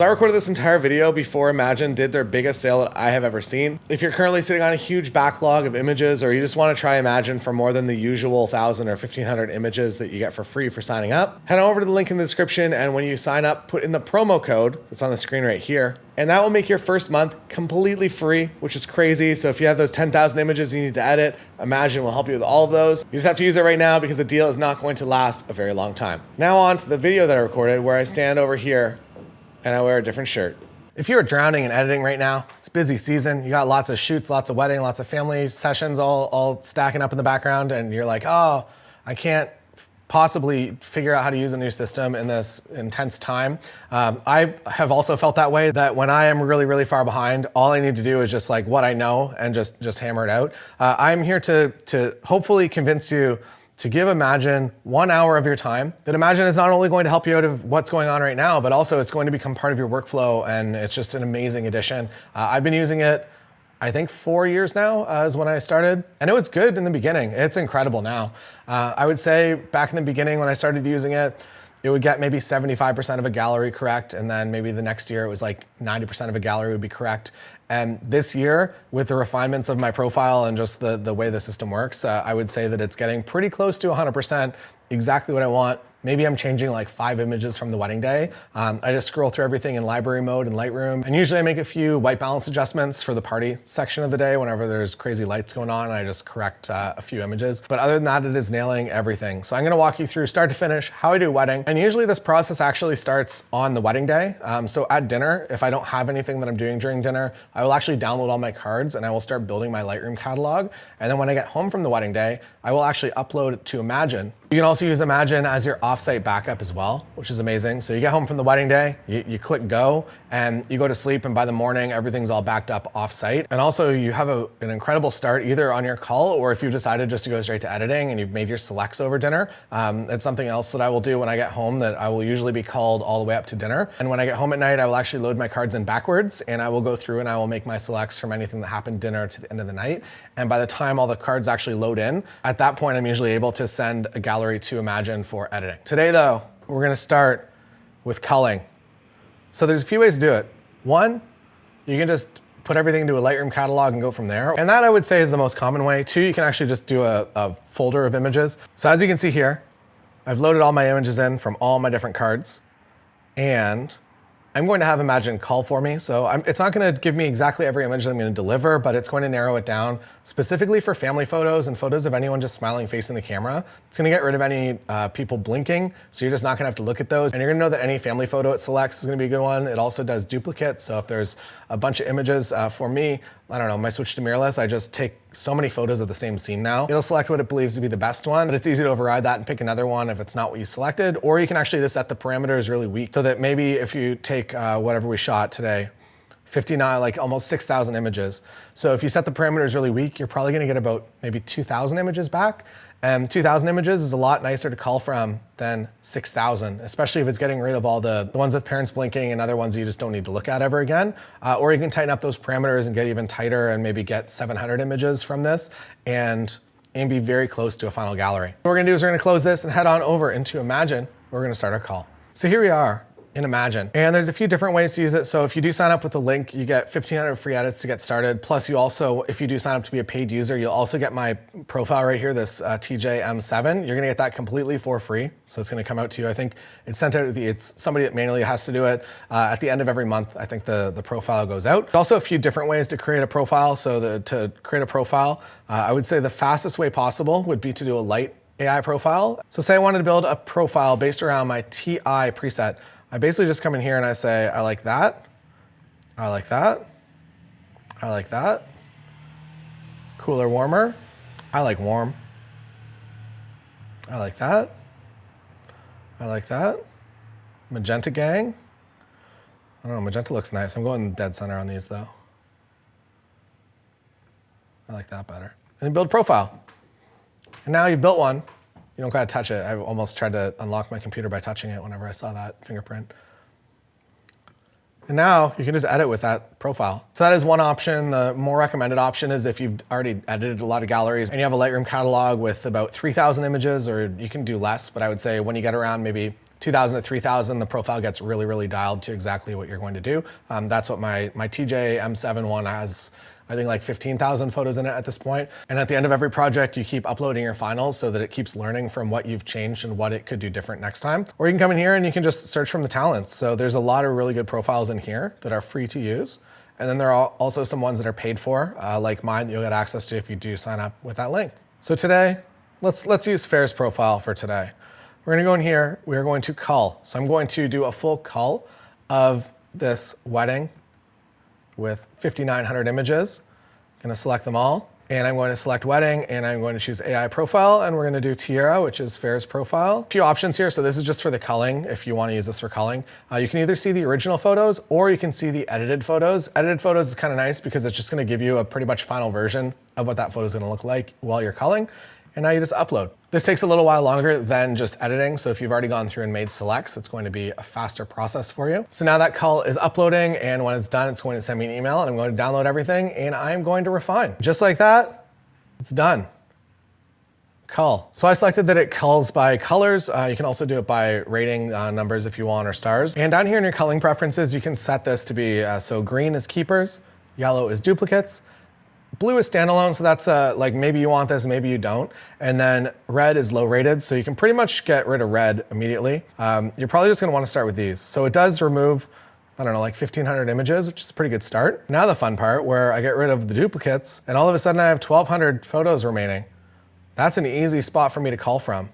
I recorded this entire video before Imagen did their biggest sale that I have ever seen. If you're currently sitting on a huge backlog of images, or you just want to try Imagen for more than the usual 1,000 or 1,500 images that you get for free for signing up, head on over to the link in the description, and when you sign up, put in the promo code that's on the screen right here, and that will make your first month completely free, which is crazy. So if you have those 10,000 images you need to edit, Imagen will help you with all of those. You just have to use it right now because the deal is not going to last a very long time. Now on to the video that I recorded where I stand over here and I wear a different shirt. If you're drowning in editing right now, it's busy season. You got lots of shoots, lots of wedding, lots of family sessions all stacking up in the background, and you're like, oh, I can't possibly figure out how to use a new system in this intense time. I have also felt that way, that when I am really, really far behind, all I need to do is just like what I know and just hammer it out. I'm here to hopefully convince you to give Imagen 1 hour of your time. That Imagen is not only going to help you out of what's going on right now, but also it's going to become part of your workflow, and it's just an amazing addition. I've been using it, I think 4 years now is when I started, and it was good in the beginning. It's incredible now. I would say back in the beginning when I started using it, it would get maybe 75% of a gallery correct, and then maybe the next year it was like 90% of a gallery would be correct. And this year, with the refinements of my profile and just the way the system works, I would say that it's getting pretty close to 100%, exactly what I want. Maybe I'm changing like 5 images from the wedding day. I just scroll through everything in library mode in Lightroom. And usually I make a few white balance adjustments for the party section of the day whenever there's crazy lights going on, and I just correct a few images. But other than that, it is nailing everything. So I'm gonna walk you through start to finish, how I do a wedding. And usually this process actually starts on the wedding day. So at dinner, if I don't have anything that I'm doing during dinner, I will actually download all my cards and I will start building my Lightroom catalog. And then when I get home from the wedding day, I will actually upload it to Imagen. You can also use Imagen as your offsite backup as well, which is amazing. So you get home from the wedding day, you click go, and you go to sleep, and by the morning, everything's all backed up offsite. And also you have an incredible start either on your call, or if you've decided just to go straight to editing and you've made your selects over dinner. It's something else that I will do when I get home, that I will usually be called all the way up to dinner. And when I get home at night, I will actually load my cards in backwards, and I will go through and I will make my selects from anything that happened dinner to the end of the night. And by the time all the cards actually load in, at that point, I'm usually able to send a gallery to Imagen for editing. Today though, we're gonna start with culling. So there's a few ways to do it. One, you can just put everything into a Lightroom catalog and go from there. And that I would say is the most common way. Two, you can actually just do a folder of images. So as you can see here, I've loaded all my images in from all my different cards, and I'm going to have Imagen cull for me. So it's not gonna give me exactly every image that I'm gonna deliver, but it's going to narrow it down specifically for family photos and photos of anyone just smiling facing the camera. It's gonna get rid of any people blinking, so you're just not gonna have to look at those. And you're gonna know that any family photo it selects is gonna be a good one. It also does duplicates, so if there's a bunch of images, for me, I don't know, my switch to mirrorless, I just take so many photos of the same scene now. It'll select what it believes to be the best one, but it's easy to override that and pick another one if it's not what you selected. Or you can actually just set the parameters really weak, so that maybe if you take whatever we shot today, 59, like almost 6,000 images. So if you set the parameters really weak, you're probably gonna get about maybe 2,000 images back. And 2,000 images is a lot nicer to cull from than 6,000, especially if it's getting rid of all the ones with parents blinking and other ones you just don't need to look at ever again. Or you can tighten up those parameters and get even tighter and maybe get 700 images from this and be very close to a final gallery. What we're gonna do is we're gonna close this and head on over into Imagen. We're gonna start our cull. So here we are in Imagen. And there's a few different ways to use it. So if you do sign up with the link, you get 1,500 free edits to get started. Plus you also, if you do sign up to be a paid user, you'll also get my profile right here, this TJM7. You're gonna get that completely for free. So it's gonna come out to you. I think it's sent out, it's somebody that manually has to do it. At the end of every month, I think the profile goes out. There's also a few different ways to create a profile. So to create a profile, I would say the fastest way possible would be to do a light AI profile. So say I wanted to build a profile based around my TI preset. I basically just come in here and I say, I like that, I like that, I like that. Cooler, warmer, I like warm. I like that, I like that. Magenta gang, I don't know, magenta looks nice. I'm going dead center on these though. I like that better. And then build profile. And now you've built one. You don't gotta touch it. I almost tried to unlock my computer by touching it whenever I saw that fingerprint. And now you can just edit with that profile. So that is one option. The more recommended option is if you've already edited a lot of galleries and you have a Lightroom catalog with about 3,000 images, or you can do less, but I would say when you get around maybe 2000 to 3000, the profile gets really, really dialed to exactly what you're going to do. That's what my TJ M7 one has, I think like 15,000 photos in it at this point. And at the end of every project, you keep uploading your finals so that it keeps learning from what you've changed and what it could do different next time. Or you can come in here and you can just search from the talents. So there's a lot of really good profiles in here that are free to use. And then there are also some ones that are paid for, like mine, that you'll get access to if you do sign up with that link. So today, let's use Fair's profile for today. We're gonna go in here, we're going to cull. So I'm going to do a full cull of this wedding with 5,900 images. I'm gonna select them all, and I'm going to select wedding, and I'm going to choose AI profile, and we're gonna do Tierra, which is Fair's profile. A few options here, so this is just for the culling, if you wanna use this for culling. You can either see the original photos, or you can see the edited photos. Edited photos is kinda nice because it's just gonna give you a pretty much final version of what that photo is gonna look like while you're culling. And now you just upload. This takes a little while longer than just editing, so if you've already gone through and made selects, it's going to be a faster process for you. So now that cull is uploading, and when it's done, it's going to send me an email, and I'm going to download everything, and I'm going to refine. Just like that, it's done. Cull. So I selected that it culls by colors. You can also do it by rating numbers if you want, or stars. And down here in your culling preferences, you can set this to be, so green is keepers, yellow is duplicates, blue is standalone, so that's like maybe you want this, maybe you don't. And then red is low rated, so you can pretty much get rid of red immediately. You're probably just gonna wanna start with these. So it does remove, I don't know, like 1,500 images, which is a pretty good start. Now the fun part, where I get rid of the duplicates, and all of a sudden I have 1,200 photos remaining. That's an easy spot for me to cull from.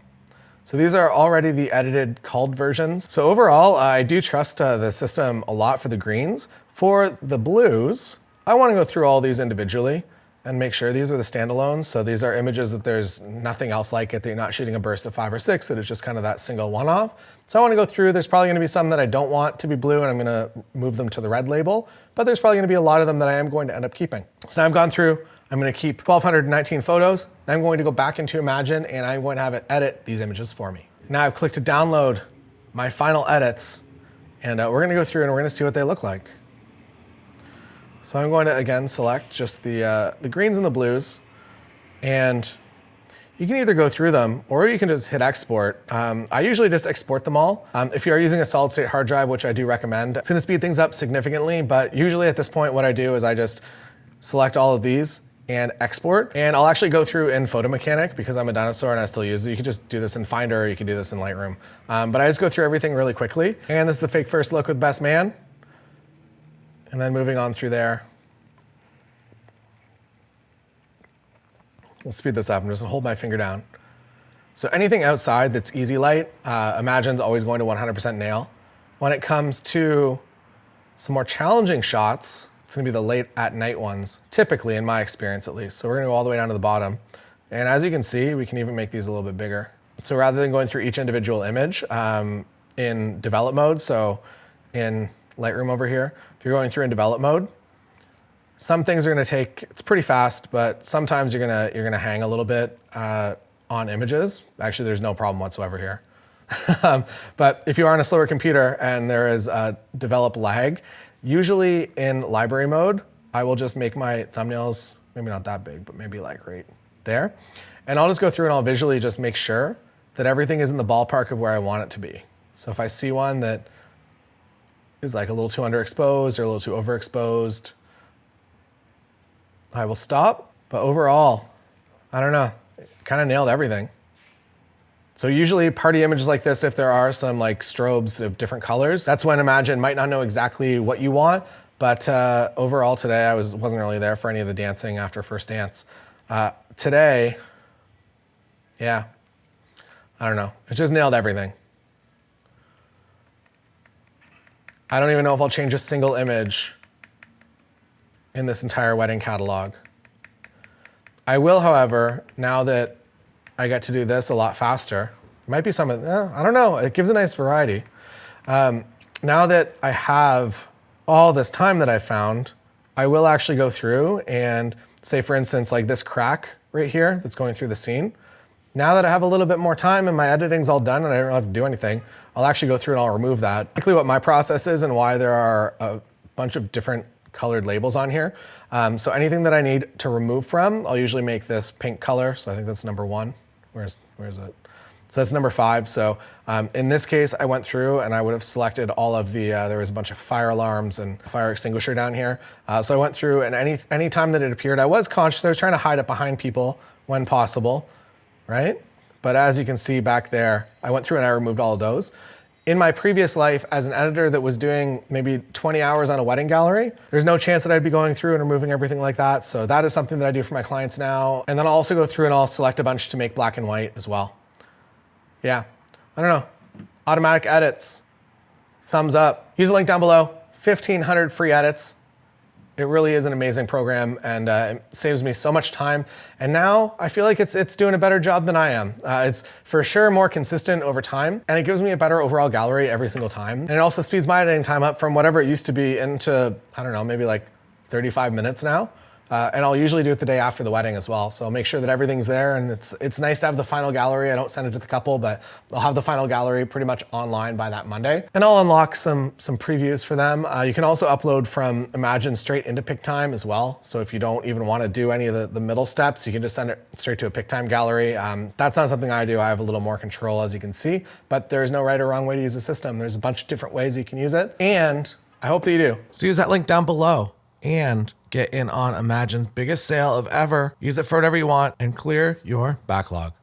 So these are already the edited culled versions. So overall, I do trust the system a lot for the greens. For the blues, I want to go through all these individually and make sure these are the standalones. So these are images that there's nothing else like it, that you're not shooting a burst of 5 or 6, that it's just kind of that single one-off. So I want to go through, there's probably going to be some that I don't want to be blue, and I'm going to move them to the red label, but there's probably going to be a lot of them that I am going to end up keeping. So now I've gone through, I'm going to keep 1,219 photos. I'm going to go back into Imagen, and I'm going to have it edit these images for me. Now I've clicked to download my final edits, and we're going to go through and we're going to see what they look like. So I'm going to, again, select just the greens and the blues, and you can either go through them or you can just hit export. I usually just export them all. If you are using a solid state hard drive, which I do recommend, it's gonna speed things up significantly, but usually at this point what I do is I just select all of these and export, and I'll actually go through in Photo Mechanic because I'm a dinosaur and I still use it. You can just do this in Finder, or you can do this in Lightroom. But I just go through everything really quickly. And this is the fake first look with Best Man. And then moving on through there. We'll speed this up. I'm just gonna hold my finger down. So anything outside that's easy light, Imagen's always going to 100% nail. When it comes to some more challenging shots, it's gonna be the late at night ones, typically in my experience at least. So we're gonna go all the way down to the bottom. And as you can see, we can even make these a little bit bigger. So rather than going through each individual image in develop mode, so in Lightroom over here, if you're going through in develop mode, some things are gonna take, it's pretty fast, but sometimes you're gonna hang a little bit on images. Actually, there's no problem whatsoever here. But if you are on a slower computer and there is a develop lag, usually in library mode, I will just make my thumbnails, maybe not that big, but maybe like right there. And I'll just go through and I'll visually just make sure that everything is in the ballpark of where I want it to be. So if I see one that is like a little too underexposed or a little too overexposed, I will stop. But overall, I don't know, kind of nailed everything. So usually party images like this, if there are some like strobes of different colors, that's when Imagen might not know exactly what you want. But overall today, I wasn't really there for any of the dancing after first dance. Today, yeah, I don't know. It just nailed everything. I don't even know if I'll change a single image in this entire wedding catalog. I will, however, now that I get to do this a lot faster, might be some of, I don't know, it gives a nice variety. Now that I have all this time that I found, I will actually go through and say, for instance, like this crack right here that's going through the scene. Now that I have a little bit more time and my editing's all done and I don't have to do anything, I'll actually go through and I'll remove that. Basically what my process is and why there are a bunch of different colored labels on here. So anything that I need to remove from, I'll usually make this pink color. So I think that's number 1. Where's it? So that's number 5. So in this case, I went through and I would have selected all of the, there was a bunch of fire alarms and fire extinguisher down here. So I went through, and any time that it appeared, I was conscious. I was trying to hide it behind people when possible, right? But as you can see back there, I went through and I removed all of those. In my previous life, as an editor that was doing maybe 20 hours on a wedding gallery, there's no chance that I'd be going through and removing everything like that. So that is something that I do for my clients now. And then I'll also go through and I'll select a bunch to make black and white as well. Yeah, I don't know. Automatic edits, thumbs up. Use the link down below, 1,500 free edits. It really is an amazing program, and it saves me so much time. And now I feel like it's doing a better job than I am. It's for sure more consistent over time, and it gives me a better overall gallery every single time. And it also speeds my editing time up from whatever it used to be into, I don't know, maybe like 35 minutes now. And I'll usually do it the day after the wedding as well. So I'll make sure that everything's there, and it's nice to have the final gallery. I don't send it to the couple, but I'll have the final gallery pretty much online by that Monday. And I'll unlock some previews for them. You can also upload from Imagen straight into PicTime as well. So if you don't even want to do any of the middle steps, you can just send it straight to a PicTime gallery. That's not something I do. I have a little more control, as you can see, but there's no right or wrong way to use the system. There's a bunch of different ways you can use it, and I hope that you do. So use that link down below and get in on Imagen's biggest sale of ever. Use it for whatever you want and clear your backlog.